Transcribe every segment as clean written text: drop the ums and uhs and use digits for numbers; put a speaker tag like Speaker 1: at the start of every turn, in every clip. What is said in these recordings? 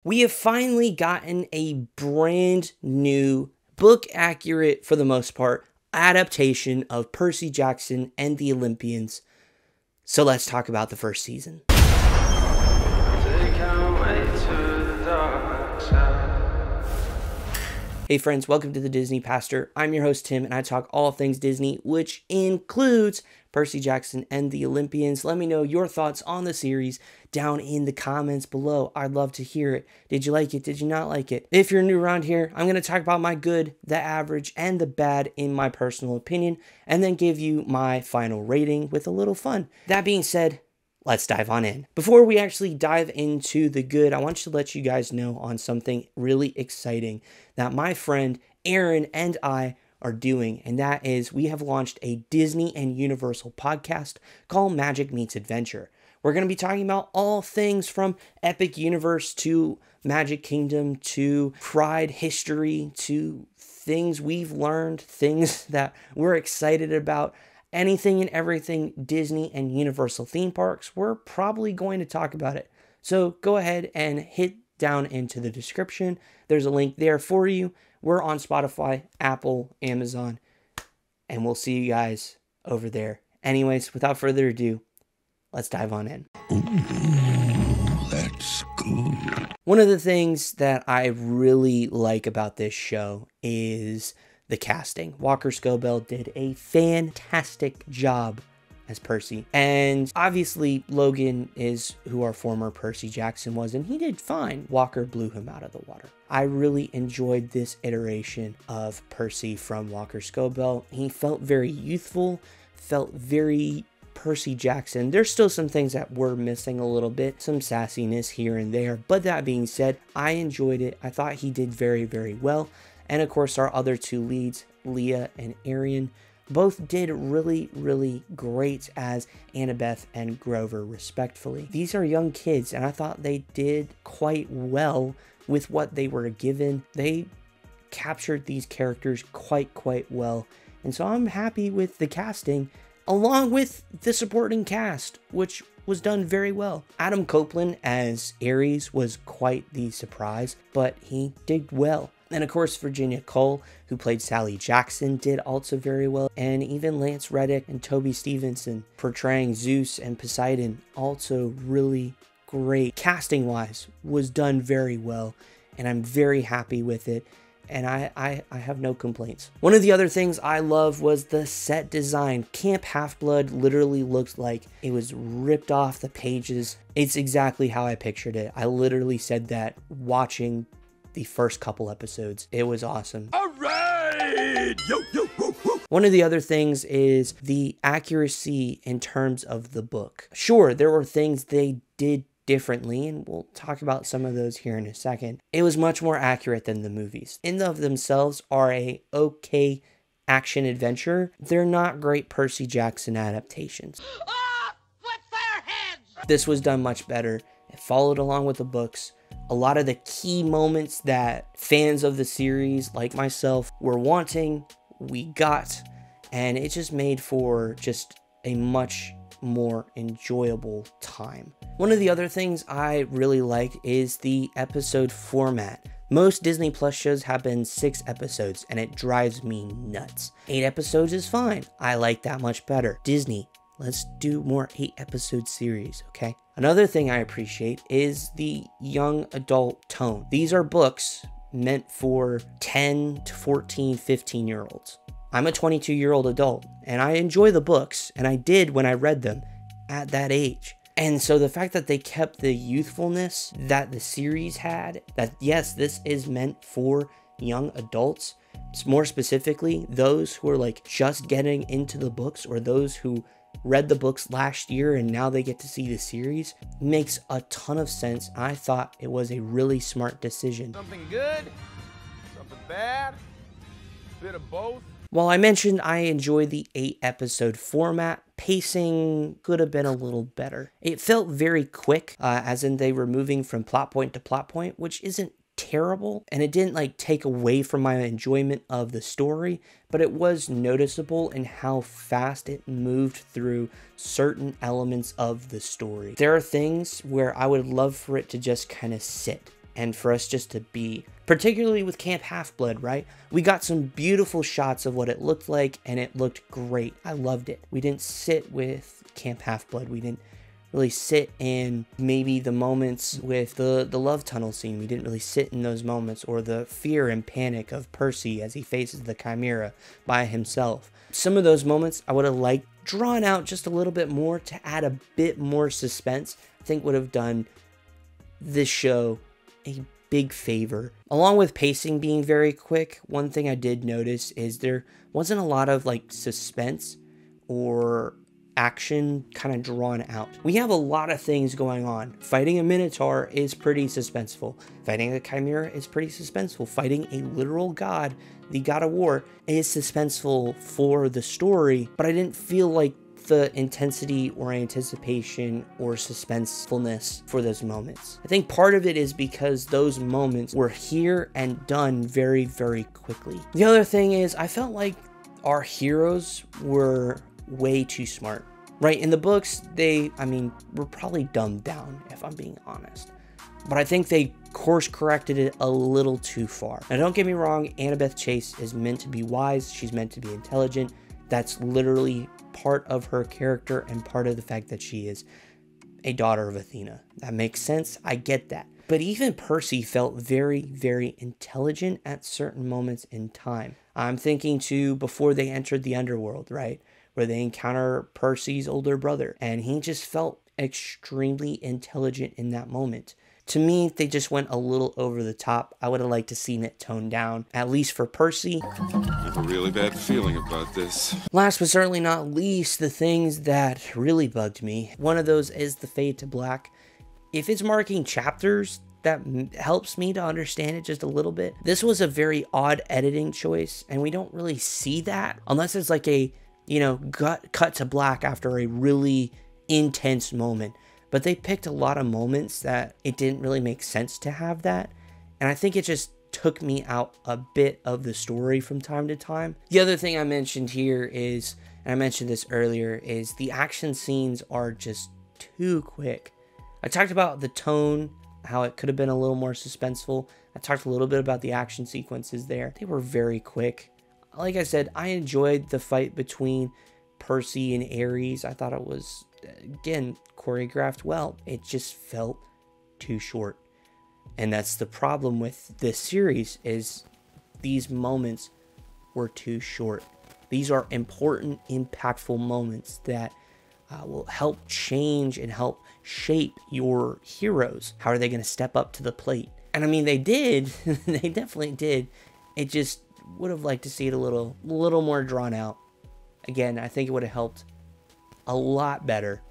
Speaker 1: We have finally gotten a brand new, book accurate for the most part, adaptation of Percy Jackson and the Olympians. So let's talk about the first season. Hey friends, welcome to the Disney Pastor. I'm your host Tim, and I talk all things Disney, which includes Percy Jackson and the Olympians. Let me know your thoughts on the series down in the comments below. I'd love to hear it. Did you like it? Did you not like it? If you're new around here, I'm going to talk about my good, the average, and the bad in my personal opinion, and then give you my final rating with a little fun. That being said, let's dive on in. Before we actually dive into the good, I want to let you guys know on something really exciting that my friend Aaron and I are doing, and that is we have launched a Disney and Universal podcast called Magic Meets Adventure. We're going to be talking about all things from Epic Universe to Magic Kingdom to Pride history to things we've learned, things that we're excited about. Anything and everything Disney and Universal theme parks, we're probably going to talk about it. So go ahead and hit down into the description. There's a link there for you. We're on Spotify, Apple, Amazon, and we'll see you guys over there. Anyways, without further ado, let's dive on in.
Speaker 2: Ooh, that's good.
Speaker 1: One of the things that I really like about this show is the casting. Walker Scobell did a fantastic job as Percy. And obviously Logan is who our former Percy Jackson was, and he did fine. Walker blew him out of the water. I really enjoyed this iteration of Percy from Walker Scobell. He felt very youthful, felt very Percy Jackson. There's still some things that were missing a little bit, some sassiness here and there. But that being said, I enjoyed it. I thought he did very, very well. And of course, our other two leads, Leah and Arian, both did really, really great as Annabeth and Grover, respectfully. These are young kids, and I thought they did quite well with what they were given. They captured these characters quite well. And so I'm happy with the casting, along with the supporting cast, which was done very well. Adam Copeland as Ares was quite the surprise, but he did well. And of course, Virginia Cole, who played Sally Jackson, did also very well. And even Lance Reddick and Toby Stevenson portraying Zeus and Poseidon, also really great. Casting-wise, was done very well, and I'm very happy with it. And I have no complaints. One of the other things I love was the set design. Camp Half-Blood literally looked like it was ripped off the pages. It's exactly how I pictured it. I literally said that watching the first couple episodes. It was awesome.
Speaker 2: All right! Yo, yo, woo, woo.
Speaker 1: One of the other things is the accuracy in terms of the book. Sure, there were things they did differently, and we'll talk about some of those here in a second. It was much more accurate than the movies. In and of themselves are a okay action adventure. They're not great Percy Jackson adaptations.
Speaker 3: Flip their heads!
Speaker 1: This was done much better. It followed along with the books. A lot of the key moments that fans of the series, like myself, were wanting, we got, and it just made for just a much more enjoyable time. One of the other things I really liked is the episode format. Most Disney Plus shows have been 6 episodes, and it drives me nuts. 8 episodes is fine. I like that much better. Disney, let's do more 8-episode series, okay? Another thing I appreciate is the young adult tone. These are books meant for 10 to 14, 15-year-olds. I'm a 22-year-old adult, and I enjoy the books, and I did when I read them at that age. And so the fact that they kept the youthfulness that the series had, that yes, this is meant for young adults, more specifically, those who are like just getting into the books or those who read the books last year and now they get to see the series, makes a ton of sense. I thought it was a really smart decision.
Speaker 4: Something good, something bad, bit of both.
Speaker 1: While I mentioned I enjoy the 8-episode format, pacing could have been a little better. It felt very quick, as in they were moving from plot point to plot point, which isn't terrible, and it didn't like take away from my enjoyment of the story, but it was noticeable in how fast it moved through certain elements of the story. There are things where I would love for it to just kind of sit and for us just to be, particularly with Camp Half-Blood, right? We got some beautiful shots of what it looked like, and it looked great. I loved it. We didn't sit with Camp Half-Blood. We didn't really sit in maybe the moments with the love tunnel scene. We didn't really sit in those moments, or the fear and panic of Percy as he faces the Chimera by himself. Some of those moments I would have liked drawn out just a little bit more to add a bit more suspense. I think would have done this show a big favor. Along with pacing being very quick, one thing I did notice is there wasn't a lot of like suspense or action kind of drawn out. We have a lot of things going on. Fighting a Minotaur is pretty suspenseful. Fighting a Chimera is pretty suspenseful. Fighting a literal god, the god of war, is suspenseful for the story, but I didn't feel like the intensity or anticipation or suspensefulness for those moments. I think part of it is because those moments were here and done very, very quickly. The other thing is I felt like our heroes were way too smart, right? In the books, were probably dumbed down, if I'm being honest. But I think they course corrected it a little too far. Now, don't get me wrong, Annabeth Chase is meant to be wise. She's meant to be intelligent. That's literally part of her character and part of the fact that she is a daughter of Athena. That makes sense. I get that. But even Percy felt very, very intelligent at certain moments in time. I'm thinking too, before they entered the underworld, right? Where they encounter Percy's older brother. And he just felt extremely intelligent in that moment. To me, they just went a little over the top. I would have liked to seen it toned down, at least for Percy.
Speaker 2: I have a really bad feeling about this.
Speaker 1: Last but certainly not least, the things that really bugged me. One of those is the fade to black. If it's marking chapters, that helps me to understand it just a little bit. This was a very odd editing choice, and we don't really see that unless it's like a, cut to black after a really intense moment. But they picked a lot of moments that it didn't really make sense to have that. And I think it just took me out a bit of the story from time to time. The other thing I mentioned here is, and I mentioned this earlier, is the action scenes are just too quick. I talked about the tone, how it could have been a little more suspenseful. I talked a little bit about the action sequences there. They were very quick. Like I said, I enjoyed the fight between Percy and Ares. I thought it was, again, choreographed well. It just felt too short. And that's the problem with this series, is these moments were too short. These are important, impactful moments that will help change and help shape your heroes. How are they going to step up to the plate? And I mean, they did. They definitely did. It just would have liked to see it a little more drawn out. Again, I think it would have helped a lot better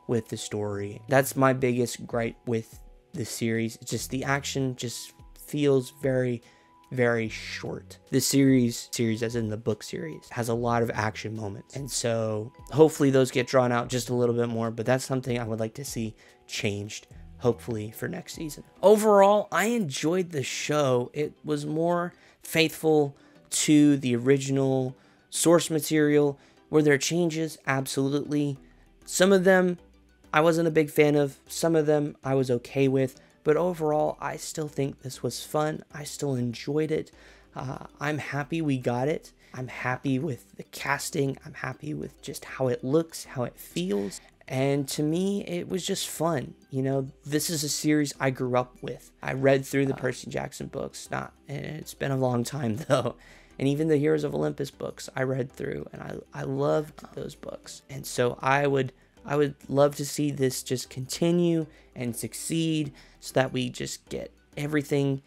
Speaker 1: with the story. That's my biggest gripe with the series. It's just the action just feels very, very short. The series as in the book series, has a lot of action moments. And so hopefully those get drawn out just a little bit more, but that's something I would like to see changed, hopefully for next season. Overall, I enjoyed the show. It was more faithful to the original source material. Were there changes? Absolutely. Some of them I wasn't a big fan of. Some of them I was okay with. But overall, I still think this was fun. I still enjoyed it. I'm happy we got it. I'm happy with the casting. I'm happy with just how it looks, how it feels. And to me, it was just fun. This is a series I grew up with. I read through the Percy Jackson books. It's been a long time though. And even the Heroes of Olympus books I read through, and I loved those books. And so I would love to see this just continue and succeed, so that we just get everything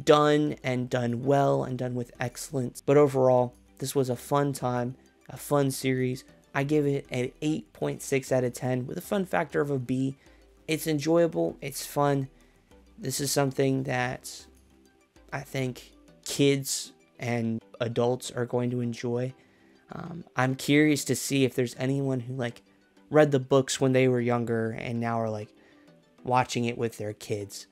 Speaker 1: done and done well and done with excellence. But overall, this was a fun time, a fun series. I give it an 8.6 out of 10 with a fun factor of a B. It's enjoyable. It's fun. This is something that I think kids and adults are going to enjoy. I'm curious to see if there's anyone who read the books when they were younger and now are watching it with their kids,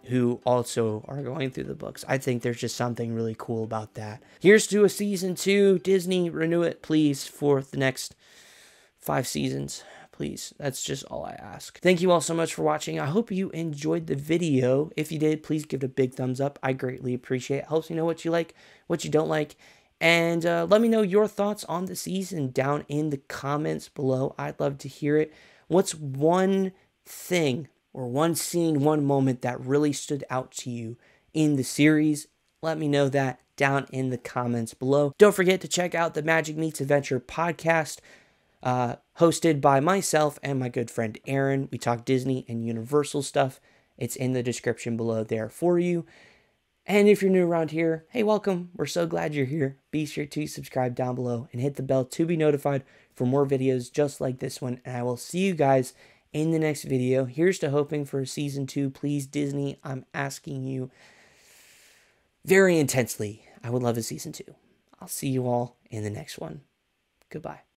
Speaker 1: who also are going through the books. I think there's just something really cool about that. Here's to a season 2. Disney, renew it, please, for the next 5 seasons. Please, that's just all I ask. Thank you all so much for watching. I hope you enjoyed the video. If you did, please give it a big thumbs up. I greatly appreciate it. Helps me know what you like, what you don't like. And let me know your thoughts on the season down in the comments below. I'd love to hear it. What's one thing or one scene, one moment that really stood out to you in the series? Let me know that down in the comments below. Don't forget to check out the Magic Meets Adventure podcast, hosted by myself and my good friend Aaron. We talk Disney and Universal stuff. It's in the description below there for you. And if you're new around here, hey, welcome. We're so glad you're here. Be sure to subscribe down below and hit the bell to be notified for more videos just like this one. And I will see you guys in the next video. Here's to hoping for season 2. Please, Disney, I'm asking you very intensely. I would love a season 2. I'll see you all in the next one. Goodbye.